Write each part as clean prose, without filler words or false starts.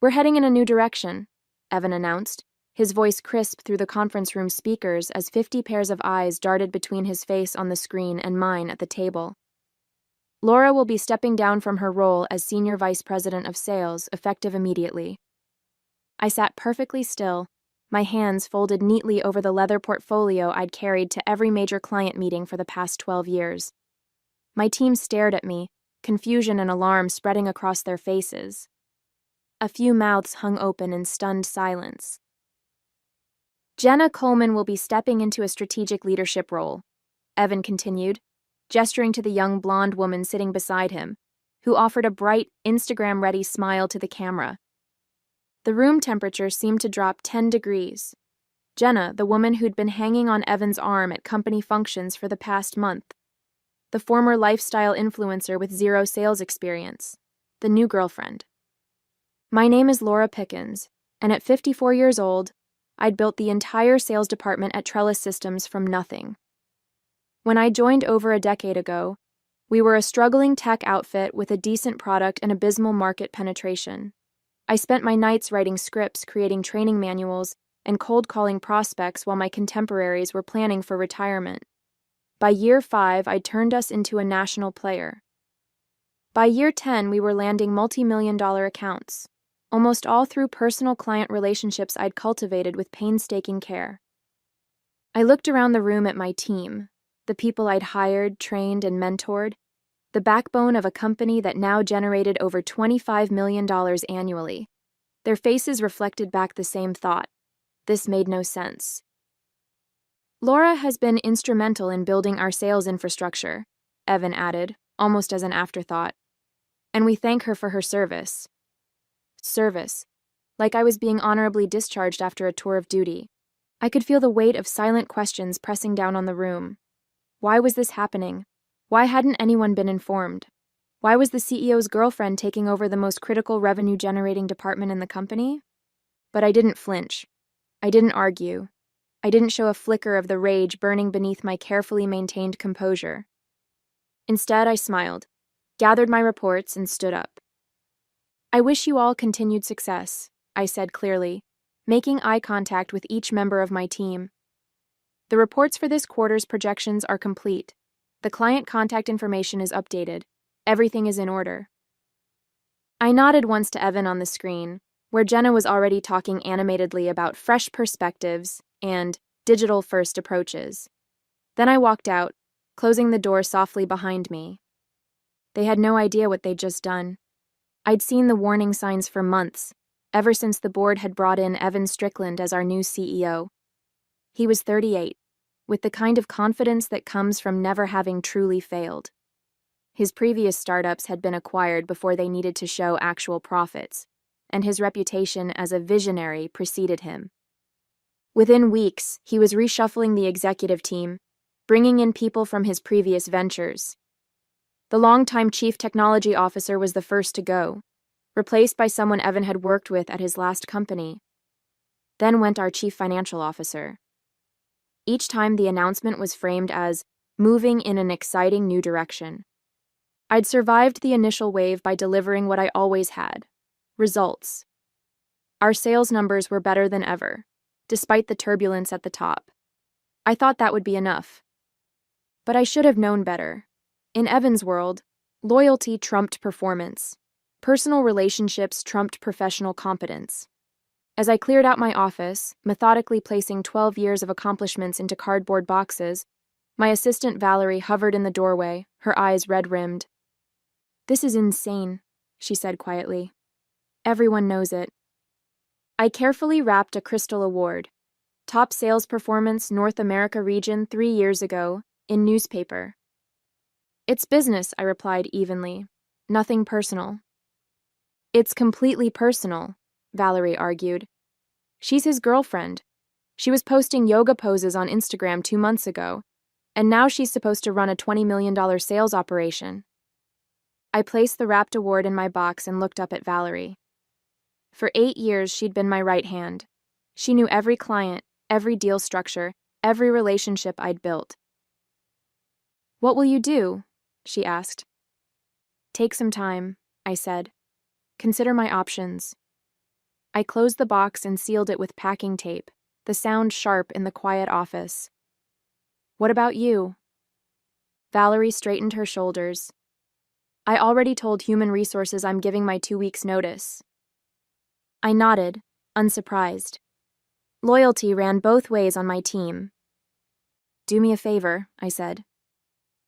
"We're heading in a new direction," Evan announced, his voice crisp through the conference room speakers as 50 pairs of eyes darted between his face on the screen and mine at the table. "Laura will be stepping down from her role as Senior Vice President of Sales, effective immediately." I sat perfectly still, my hands folded neatly over the leather portfolio I'd carried to every major client meeting for the past 12 years. My team stared at me, confusion and alarm spreading across their faces. A few mouths hung open in stunned silence. "Jenna Coleman will be stepping into a strategic leadership role," Evan continued, gesturing to the young blonde woman sitting beside him, who offered a bright, Instagram-ready smile to the camera. The room temperature seemed to drop 10 degrees. Jenna, the woman who'd been hanging on Evan's arm at company functions for the past month. The former lifestyle influencer with zero sales experience. The new girlfriend. "My name is Laura Pickens, and at 54 years old, I'd built the entire sales department at Trellis Systems from nothing. When I joined over a decade ago, we were a struggling tech outfit with a decent product and abysmal market penetration. I spent my nights writing scripts, creating training manuals, and cold calling prospects while my contemporaries were planning for retirement. By year 5, I'd turned us into a national player. By year 10, we were landing multi-million-dollar accounts, almost all through personal client relationships I'd cultivated with painstaking care." I looked around the room at my team, the people I'd hired, trained, and mentored, the backbone of a company that now generated over $25 million annually. Their faces reflected back the same thought. This made no sense. "Laura has been instrumental in building our sales infrastructure," Evan added, almost as an afterthought. "And we thank her for her service." Service. Like I was being honorably discharged after a tour of duty. I could feel the weight of silent questions pressing down on the room. Why was this happening? Why hadn't anyone been informed? Why was the CEO's girlfriend taking over the most critical revenue-generating department in the company? But I didn't flinch. I didn't argue. I didn't show a flicker of the rage burning beneath my carefully maintained composure. Instead, I smiled, gathered my reports, and stood up. "I wish you all continued success," I said clearly, making eye contact with each member of my team. "The reports for this quarter's projections are complete. The client contact information is updated. Everything is in order." I nodded once to Evan on the screen, where Jenna was already talking animatedly about fresh perspectives and digital-first approaches. Then I walked out, closing the door softly behind me. They had no idea what they'd just done. I'd seen the warning signs for months, ever since the board had brought in Evan Strickland as our new CEO. He was 38, with the kind of confidence that comes from never having truly failed. His previous startups had been acquired before they needed to show actual profits, and his reputation as a visionary preceded him. Within weeks, he was reshuffling the executive team, bringing in people from his previous ventures. The longtime chief technology officer was the first to go, replaced by someone Evan had worked with at his last company. Then went our chief financial officer. Each time the announcement was framed as moving in an exciting new direction. I'd survived the initial wave by delivering what I always had: results. Our sales numbers were better than ever, despite the turbulence at the top. I thought that would be enough. But I should have known better. In Evan's world, loyalty trumped performance. Personal relationships trumped professional competence. As I cleared out my office, methodically placing 12 years of accomplishments into cardboard boxes, my assistant Valerie hovered in the doorway, her eyes red-rimmed. "This is insane," she said quietly. "Everyone knows it." I carefully wrapped a crystal award, top sales performance North America region 3 years ago, in newspaper. "It's business," I replied evenly. "Nothing personal." "It's completely personal," Valerie argued. "She's his girlfriend. She was posting yoga poses on Instagram 2 months ago, and now she's supposed to run a $20 million sales operation." I placed the wrapped award in my box and looked up at Valerie. For 8 years, she'd been my right hand. She knew every client, every deal structure, every relationship I'd built. "What will you do?" she asked. "Take some time," I said. "Consider my options." I closed the box and sealed it with packing tape, the sound sharp in the quiet office. What about you? Valerie straightened her shoulders. I already told Human Resources I'm giving my 2 weeks' notice. I nodded, unsurprised. Loyalty ran both ways on my team. Do me a favor, I said.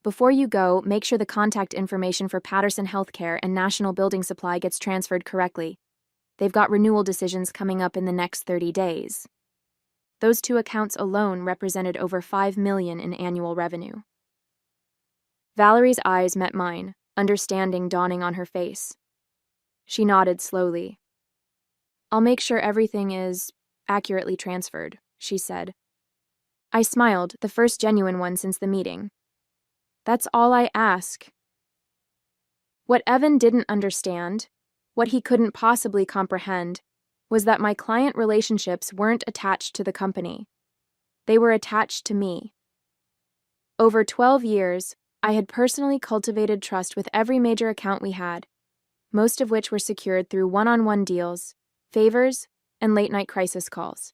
Before you go, make sure the contact information for Patterson Healthcare and National Building Supply gets transferred correctly. They've got renewal decisions coming up in the next 30 days. Those 2 accounts alone represented over $5 million in annual revenue. Valerie's eyes met mine, understanding dawning on her face. She nodded slowly. I'll make sure everything is accurately transferred, she said. I smiled, the first genuine one since the meeting. That's all I ask. What Evan didn't understand, what he couldn't possibly comprehend, was that my client relationships weren't attached to the company. They were attached to me. Over 12 years, I had personally cultivated trust with every major account we had, most of which were secured through one-on-one deals, favors, and late-night crisis calls.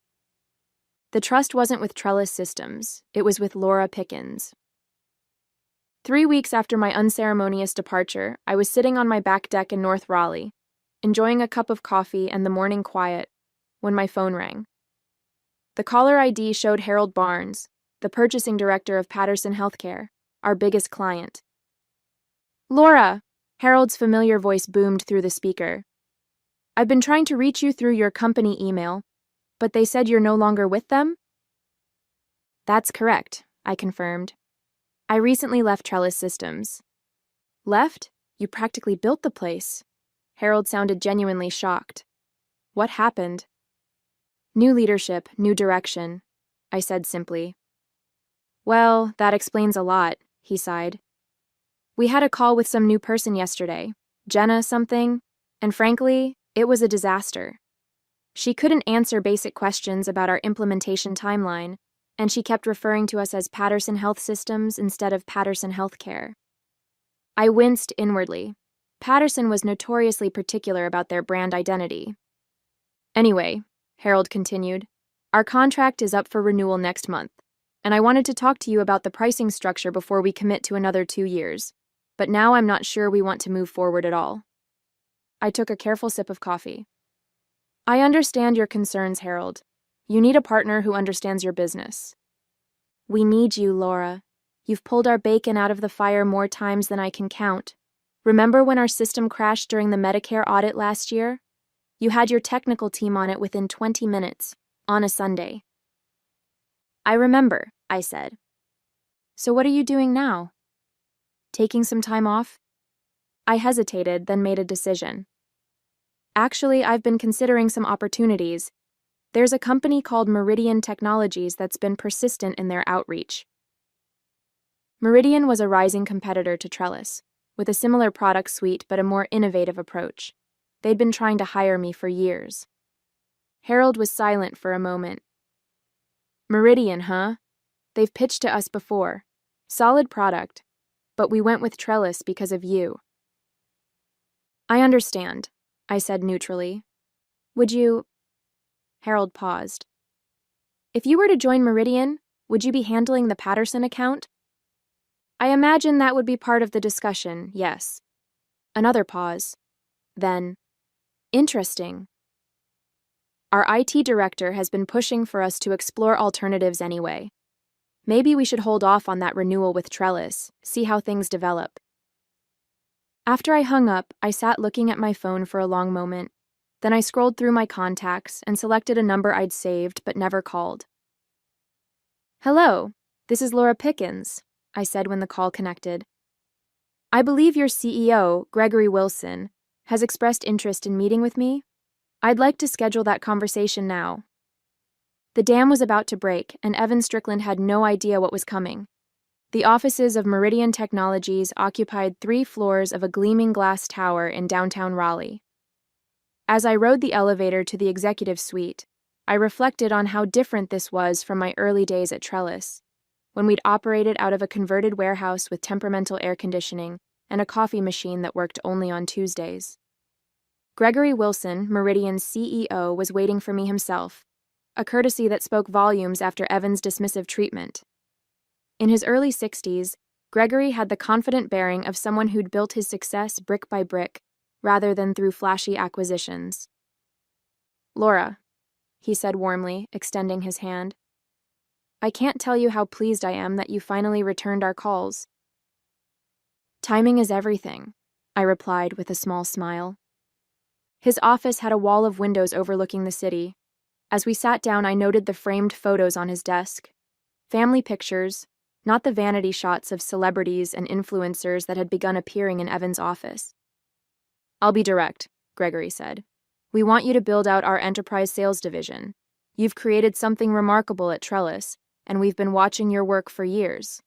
The trust wasn't with Trellis Systems, it was with Laura Pickens. 3 weeks after my unceremonious departure, I was sitting on my back deck in North Raleigh, enjoying a cup of coffee and the morning quiet, when my phone rang. The caller ID showed Harold Barnes, the purchasing director of Patterson Healthcare, our biggest client. Laura, Harold's familiar voice boomed through the speaker. I've been trying to reach you through your company email, but they said you're no longer with them? That's correct, I confirmed. I recently left Trellis Systems. Left? You practically built the place. Harold sounded genuinely shocked. What happened? New leadership, new direction, I said simply. Well, that explains a lot, he sighed. We had a call with some new person yesterday, Jenna something, and frankly, it was a disaster. She couldn't answer basic questions about our implementation timeline, and she kept referring to us as Patterson Health Systems instead of Patterson Healthcare. I winced inwardly. Patterson was notoriously particular about their brand identity. Anyway, Harold continued, our contract is up for renewal next month, and I wanted to talk to you about the pricing structure before we commit to another 2 years, but now I'm not sure we want to move forward at all. I took a careful sip of coffee. I understand your concerns, Harold. You need a partner who understands your business. We need you, Laura. You've pulled our bacon out of the fire more times than I can count. Remember when our system crashed during the Medicare audit last year? You had your technical team on it within 20 minutes, on a Sunday. I remember, I said. So what are you doing now? Taking some time off? I hesitated, then made a decision. Actually, I've been considering some opportunities. There's a company called Meridian Technologies that's been persistent in their outreach. Meridian was a rising competitor to Trellis, with a similar product suite but a more innovative approach. They'd been trying to hire me for years. Harold was silent for a moment. Meridian, huh? They've pitched to us before. Solid product, but we went with Trellis because of you. I understand, I said neutrally. Would you... Harold paused. If you were to join Meridian, would you be handling the Patterson account? I imagine that would be part of the discussion, yes. Another pause. Then, interesting. Our IT director has been pushing for us to explore alternatives anyway. Maybe we should hold off on that renewal with Trellis, see how things develop. After I hung up, I sat looking at my phone for a long moment. Then I scrolled through my contacts and selected a number I'd saved but never called. Hello, this is Laura Pickens, I said when the call connected. I believe your CEO, Gregory Wilson, has expressed interest in meeting with me. I'd like to schedule that conversation now. The dam was about to break, and Evan Strickland had no idea what was coming. The offices of Meridian Technologies occupied 3 floors of a gleaming glass tower in downtown Raleigh. As I rode the elevator to the executive suite, I reflected on how different this was from my early days at Trellis, when we'd operated out of a converted warehouse with temperamental air conditioning and a coffee machine that worked only on Tuesdays. Gregory Wilson, Meridian's CEO, was waiting for me himself, a courtesy that spoke volumes after Evan's dismissive treatment. In his early 60s, Gregory had the confident bearing of someone who'd built his success brick by brick, rather than through flashy acquisitions. "Laura," he said warmly, extending his hand, "I can't tell you how pleased I am that you finally returned our calls." "Timing is everything," I replied with a small smile. His office had a wall of windows overlooking the city. As we sat down, I noted the framed photos on his desk. Family pictures, not the vanity shots of celebrities and influencers that had begun appearing in Evan's office. "I'll be direct," Gregory said. "We want you to build out our enterprise sales division. You've created something remarkable at Trellis, and we've been watching your work for years."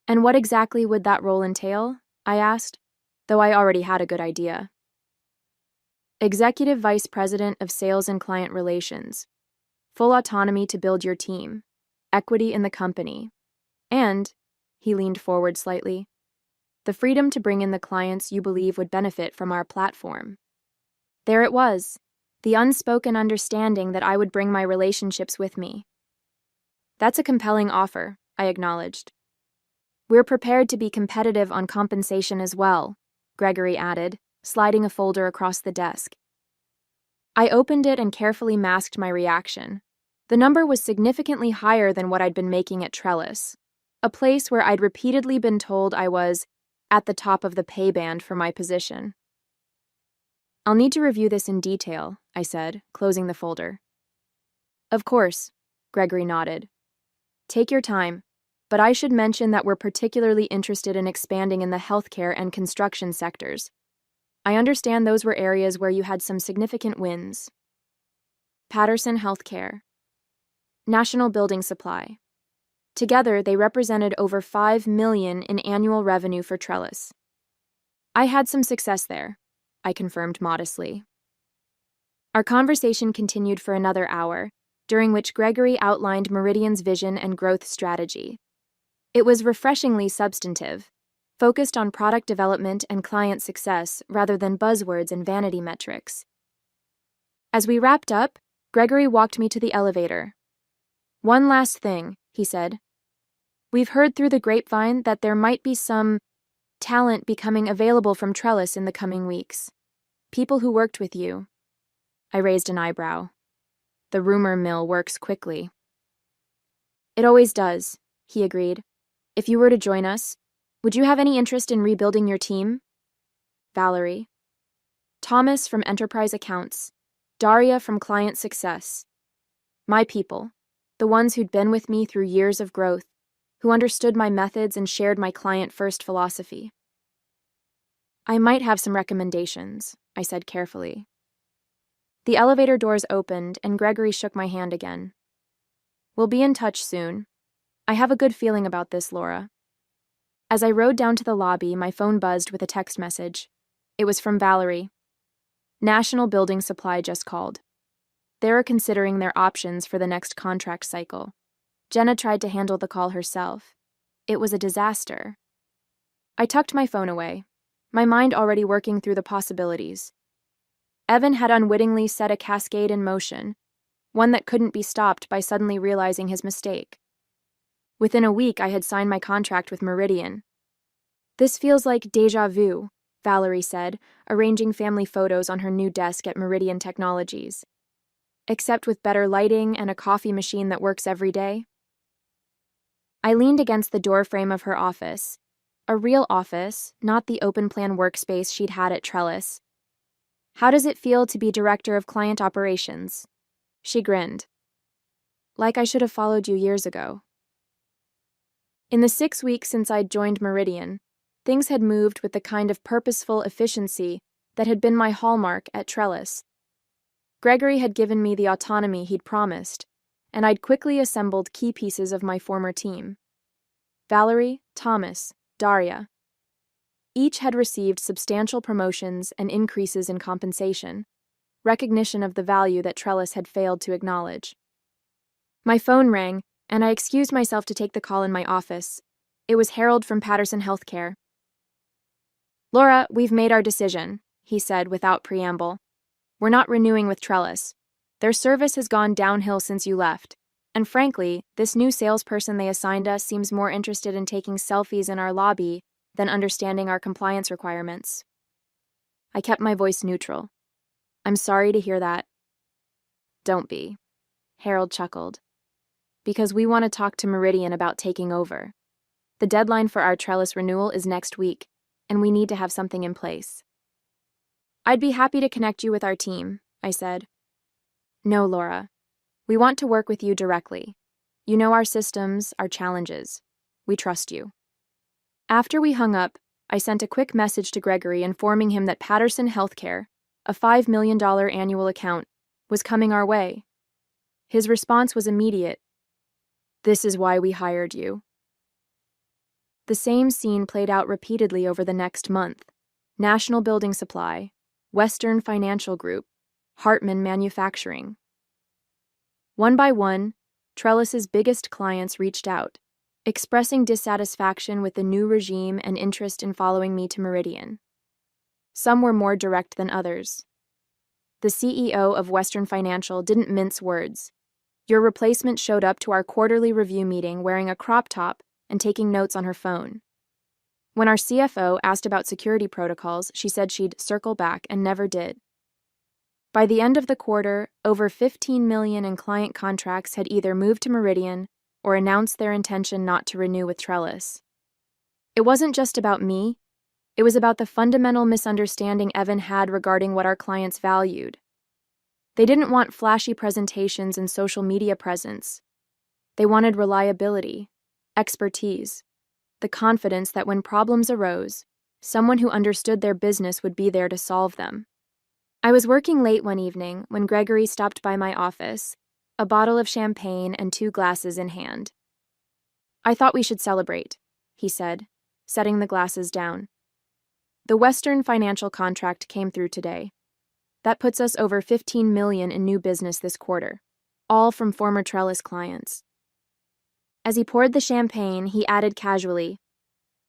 "And what exactly would that role entail?" I asked, though I already had a good idea. "Executive Vice President of Sales and Client Relations. Full autonomy to build your team. Equity in the company. And," he leaned forward slightly, "the freedom to bring in the clients you believe would benefit from our platform." There it was, the unspoken understanding that I would bring my relationships with me. "That's a compelling offer," I acknowledged. "We're prepared to be competitive on compensation as well," Gregory added, sliding a folder across the desk. I opened it and carefully masked my reaction. The number was significantly higher than what I'd been making at Trellis, a place where I'd repeatedly been told I was at the top of the pay band for my position. "I'll need to review this in detail," I said, closing the folder. "Of course," Gregory nodded. "Take your time, but I should mention that we're particularly interested in expanding in the healthcare and construction sectors. I understand those were areas where you had some significant wins." Patterson Healthcare. National Building Supply. Together, they represented over $5 million in annual revenue for Trellis. "I had some success there," I confirmed modestly. Our conversation continued for another hour, during which Gregory outlined Meridian's vision and growth strategy. It was refreshingly substantive, focused on product development and client success rather than buzzwords and vanity metrics. As we wrapped up, Gregory walked me to the elevator. "One last thing," he said. "We've heard through the grapevine that there might be some talent becoming available from Trellis in the coming weeks. People who worked with you." I raised an eyebrow. "The rumor mill works quickly." "It always does," he agreed. "If you were to join us, would you have any interest in rebuilding your team?" Valerie. Thomas from Enterprise Accounts. Daria from Client Success. My people, the ones who'd been with me through years of growth, who understood my methods and shared my client-first philosophy. "I might have some recommendations," I said carefully. The elevator doors opened, and Gregory shook my hand again. "We'll be in touch soon. I have a good feeling about this, Laura." As I rode down to the lobby, my phone buzzed with a text message. It was from Valerie. National Building Supply just called. They're considering their options for the next contract cycle. Jenna tried to handle the call herself. It was a disaster. I tucked my phone away, my mind already working through the possibilities. Evan had unwittingly set a cascade in motion, one that couldn't be stopped by suddenly realizing his mistake. Within a week, I had signed my contract with Meridian. "This feels like déjà vu," Valerie said, arranging family photos on her new desk at Meridian Technologies. "Except with better lighting and a coffee machine that works every day." I leaned against the doorframe of her office. A real office, not the open-plan workspace she'd had at Trellis. "How does it feel to be Director of Client Operations?" She grinned. "Like I should have followed you years ago." In the 6 weeks since I'd joined Meridian, things had moved with the kind of purposeful efficiency that had been my hallmark at Trellis. Gregory had given me the autonomy he'd promised, and I'd quickly assembled key pieces of my former team. Valerie, Thomas, Daria. Each had received substantial promotions and increases in compensation, recognition of the value that Trellis had failed to acknowledge. My phone rang, and I excused myself to take the call in my office. It was Harold from Patterson Healthcare. "Laura, we've made our decision," he said without preamble. We're not renewing with Trellis. Their service has gone downhill since you left. And frankly, this new salesperson they assigned us seems more interested in taking selfies in our lobby than understanding our compliance requirements. I kept my voice neutral. I'm sorry to hear that. Don't be. Harold chuckled. Because we want to talk to Meridian about taking over. The deadline for our Trellis renewal is next week, and we need to have something in place. I'd be happy to connect you with our team, I said. No, Laura. We want to work with you directly. You know our systems, our challenges. We trust you. After we hung up, I sent a quick message to Gregory informing him that Patterson Healthcare, a $5 million annual account, was coming our way. His response was immediate. This is why we hired you. The same scene played out repeatedly over the next month. National Building Supply, Western Financial Group, Hartman Manufacturing. One by one, Trellis's biggest clients reached out, expressing dissatisfaction with the new regime and interest in following me to Meridian. Some were more direct than others. The CEO of Western Financial didn't mince words. Your replacement showed up to our quarterly review meeting wearing a crop top and taking notes on her phone. When our CFO asked about security protocols, she said she'd circle back and never did. By the end of the quarter, over $15 million in client contracts had either moved to Meridian or announced their intention not to renew with Trellis. It wasn't just about me. It was about the fundamental misunderstanding Evan had regarding what our clients valued. They didn't want flashy presentations and social media presence. They wanted reliability, expertise, the confidence that when problems arose, someone who understood their business would be there to solve them. I was working late one evening when Gregory stopped by my office, a bottle of champagne and 2 glasses in hand. I thought we should celebrate, he said, setting the glasses down. The Western Financial contract came through today. That puts us over $15 million in new business this quarter, all from former Trellis clients. As he poured the champagne, he added casually,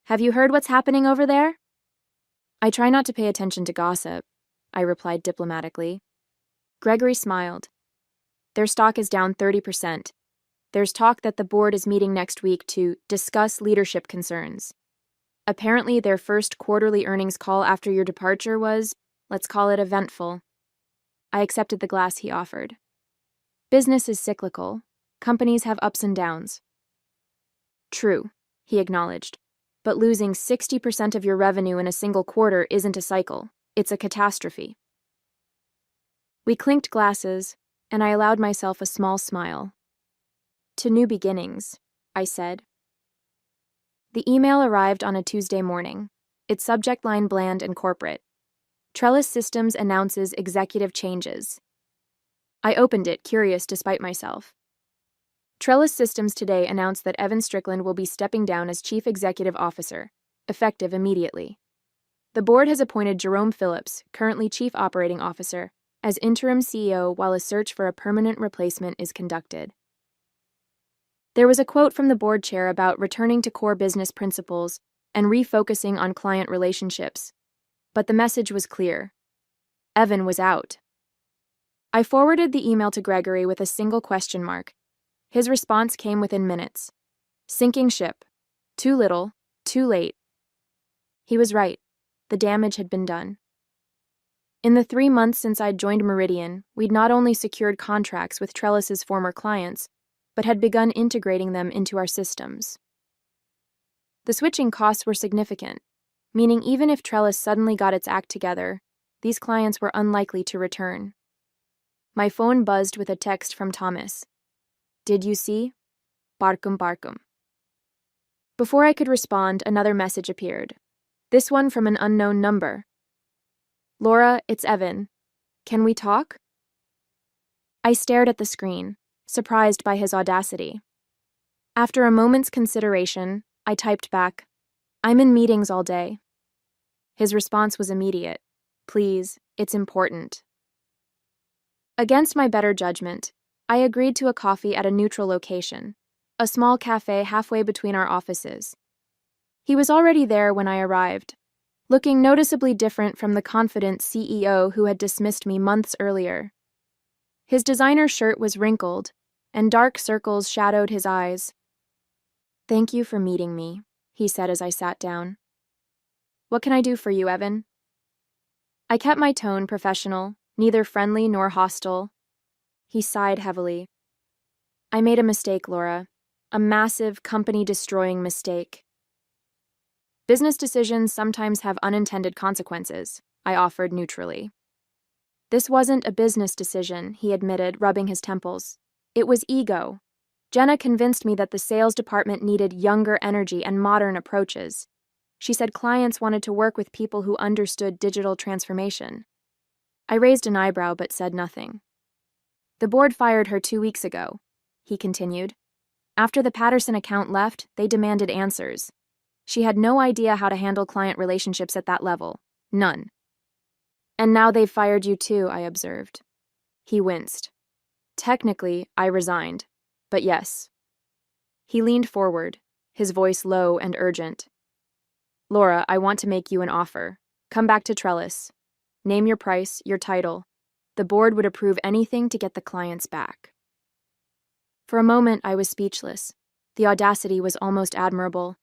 "Have you heard what's happening over there?" I try not to pay attention to gossip, I replied diplomatically. Gregory smiled. Their stock is down 30%. There's talk that the board is meeting next week to discuss leadership concerns. Apparently, their first quarterly earnings call after your departure was, let's call it, eventful. I accepted the glass he offered. Business is cyclical. Companies have ups and downs. True, he acknowledged, but losing 60% of your revenue in a single quarter isn't a cycle. It's a catastrophe. We clinked glasses, and I allowed myself a small smile. To new beginnings, I said. The email arrived on a Tuesday morning, its subject line bland and corporate. Trellis Systems announces executive changes. I opened it, curious despite myself. Trellis Systems today announced that Evan Strickland will be stepping down as Chief Executive Officer, effective immediately. The board has appointed Jerome Phillips, currently Chief Operating Officer, as interim CEO while a search for a permanent replacement is conducted. There was a quote from the board chair about returning to core business principles and refocusing on client relationships, but the message was clear. Evan was out. I forwarded the email to Gregory with a single question mark. His response came within minutes. Sinking ship. Too little, too late. He was right. The damage had been done. In the 3 months since I'd joined Meridian, we'd not only secured contracts with Trellis's former clients, but had begun integrating them into our systems. The switching costs were significant, meaning even if Trellis suddenly got its act together, these clients were unlikely to return. My phone buzzed with a text from Thomas. Did you see? Barkum barkum. Before I could respond, another message appeared. This one from an unknown number. Laura, it's Evan. Can we talk? I stared at the screen, surprised by his audacity. After a moment's consideration, I typed back, I'm in meetings all day. His response was immediate. Please, it's important. Against my better judgment, I agreed to a coffee at a neutral location, a small cafe halfway between our offices. He was already there when I arrived. looking noticeably different from the confident CEO who had dismissed me months earlier. His designer shirt was wrinkled, and dark circles shadowed his eyes. "Thank you for meeting me," he said as I sat down. "What can I do for you, Evan?" I kept my tone professional, neither friendly nor hostile. He sighed heavily. "I made a mistake, Laura. A massive, company-destroying mistake." "Business decisions sometimes have unintended consequences," I offered neutrally. "This wasn't a business decision," he admitted, rubbing his temples. "It was ego. Jenna convinced me that the sales department needed younger energy and modern approaches. She said clients wanted to work with people who understood digital transformation." I raised an eyebrow but said nothing. "The board fired her 2 weeks ago," he continued. "After the Patterson account left, they demanded answers. She had no idea how to handle client relationships at that level. None. And now they've fired you too," I observed. He winced. "Technically, I resigned. But yes." He leaned forward, his voice low and urgent. "Laura, I want to make you an offer. Come back to Trellis. Name your price, your title. The board would approve anything to get the clients back." For a moment, I was speechless. The audacity was almost admirable.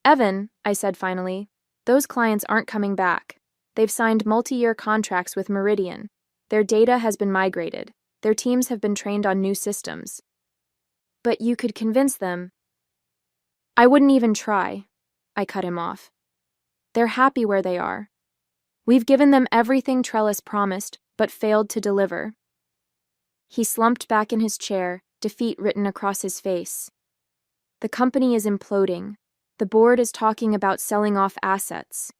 "Evan," I said finally, "those clients aren't coming back. They've signed multi-year contracts with Meridian. Their data has been migrated. Their teams have been trained on new systems." "But you could convince them." "I wouldn't even try," I cut him off. "They're happy where they are. We've given them everything Trellis promised, but failed to deliver." He slumped back in his chair, defeat written across his face. "The company is imploding. The board is talking about selling off assets."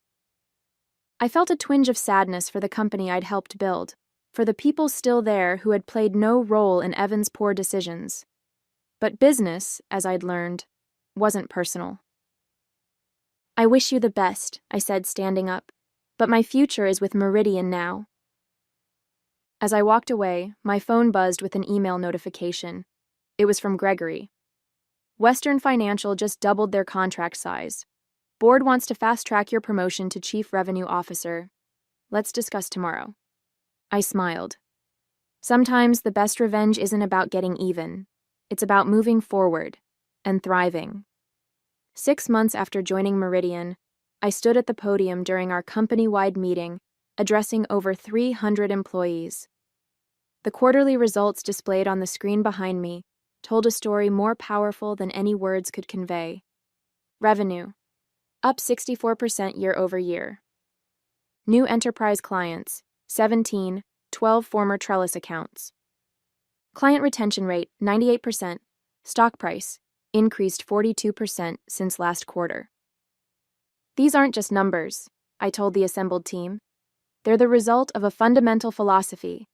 I felt a twinge of sadness for the company I'd helped build, for the people still there who had played no role in Evan's poor decisions. But business, as I'd learned, wasn't personal. "I wish you the best," I said, standing up, "but my future is with Meridian now." As I walked away, my phone buzzed with an email notification. It was from Gregory. "Western Financial just doubled their contract size. Board wants to fast-track your promotion to Chief Revenue Officer. Let's discuss tomorrow." I smiled. Sometimes the best revenge isn't about getting even. It's about moving forward and thriving. 6 months after joining Meridian, I stood at the podium during our company-wide meeting, addressing over 300 employees. The quarterly results displayed on the screen behind me told a story more powerful than any words could convey. Revenue, up 64% year over year. New enterprise clients, 17, 12 former Trellis accounts. Client retention rate, 98%. Stock price, increased 42% since last quarter. "These aren't just numbers," I told the assembled team. "They're the result of a fundamental philosophy,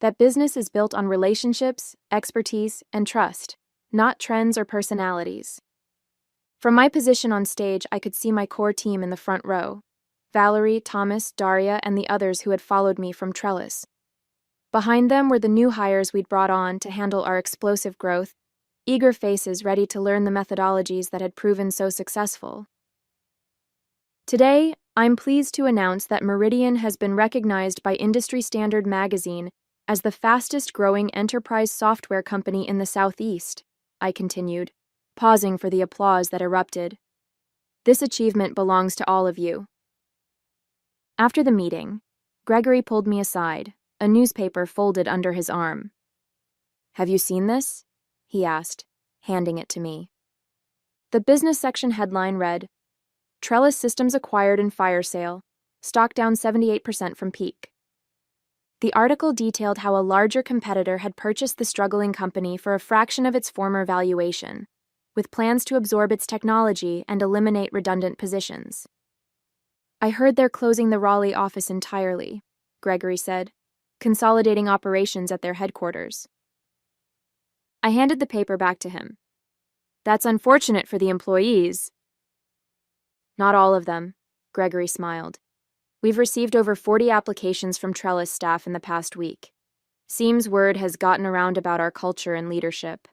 that business is built on relationships, expertise, and trust, not trends or personalities." From my position on stage, I could see my core team in the front row: Valerie, Thomas, Daria, and the others who had followed me from Trellis. Behind them were the new hires we'd brought on to handle our explosive growth, eager faces ready to learn the methodologies that had proven so successful. Today, I'm pleased to announce that Meridian has been recognized by Industry Standard Magazine as the fastest-growing enterprise software company in the Southeast, I continued, pausing for the applause that erupted. "This achievement belongs to all of you." After the meeting, Gregory pulled me aside, a newspaper folded under his arm. "Have you seen this?" he asked, handing it to me. The business section headline read, "Trellis Systems acquired in fire sale, stock down 78% from peak." The article detailed how a larger competitor had purchased the struggling company for a fraction of its former valuation, with plans to absorb its technology and eliminate redundant positions. "I heard they're closing the Raleigh office entirely," Gregory said, "consolidating operations at their headquarters." I handed the paper back to him. "That's unfortunate for the employees." "Not all of them," Gregory smiled. "We've received over 40 applications from Trellis staff in the past week. Seems word has gotten around about our culture and leadership."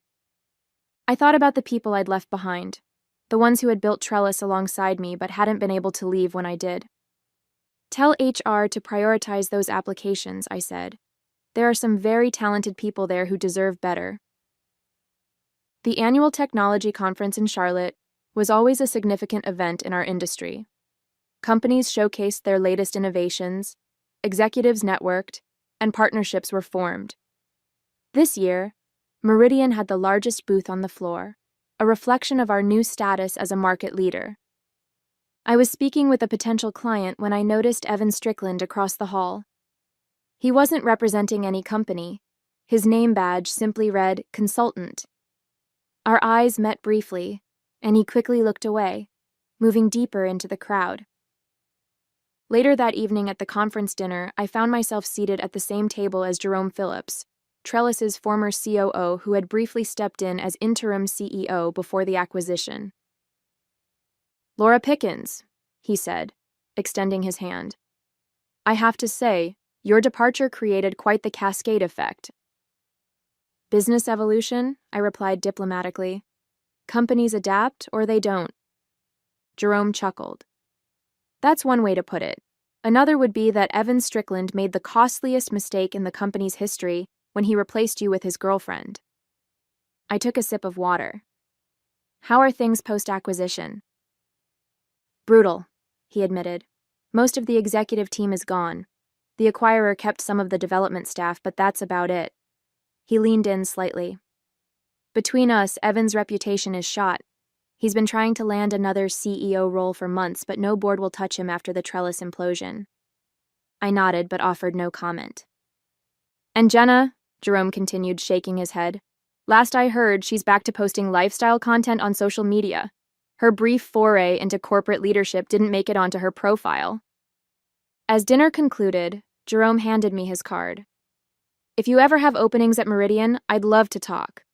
I thought about the people I'd left behind, the ones who had built Trellis alongside me but hadn't been able to leave when I did. Tell HR to prioritize those applications, I said. There are some very talented people there who deserve better. The annual technology conference in Charlotte was always a significant event in our industry. Companies showcased their latest innovations, executives networked, and partnerships were formed. This year, Meridian had the largest booth on the floor, a reflection of our new status as a market leader. I was speaking with a potential client when I noticed Evan Strickland across the hall. He wasn't representing any company. His name badge simply read Consultant. Our eyes met briefly, and he quickly looked away, moving deeper into the crowd. Later that evening at the conference dinner, I found myself seated at the same table as Jerome Phillips, Trellis's former COO who had briefly stepped in as interim CEO before the acquisition. "Laura Pickens," he said, extending his hand. "I have to say, your departure created quite the cascade effect." "Business evolution," I replied diplomatically. "Companies adapt or they don't." Jerome chuckled. "That's one way to put it. Another would be that Evan Strickland made the costliest mistake in the company's history when he replaced you with his girlfriend." I took a sip of water. "How are things post-acquisition?" "Brutal," he admitted. "Most of the executive team is gone. The acquirer kept some of the development staff, but that's about it." He leaned in slightly. "Between us, Evan's reputation is shot. He's been trying to land another CEO role for months, but no board will touch him after the Trellis implosion." I nodded, but offered no comment. "And Jenna," Jerome continued, shaking his head, "last I heard, she's back to posting lifestyle content on social media. Her brief foray into corporate leadership didn't make it onto her profile." As dinner concluded, Jerome handed me his card. "If you ever have openings at Meridian, I'd love to talk.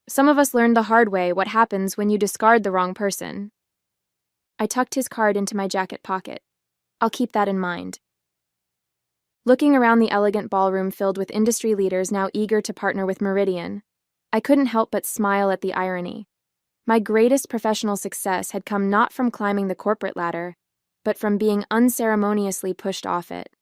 Some of us learned the hard way what happens when you discard the wrong person." I tucked his card into my jacket pocket. I'll keep that in mind. Looking around the elegant ballroom filled with industry leaders now eager to partner with Meridian, I couldn't help but smile at the irony. My greatest professional success had come not from climbing the corporate ladder, but from being unceremoniously pushed off it.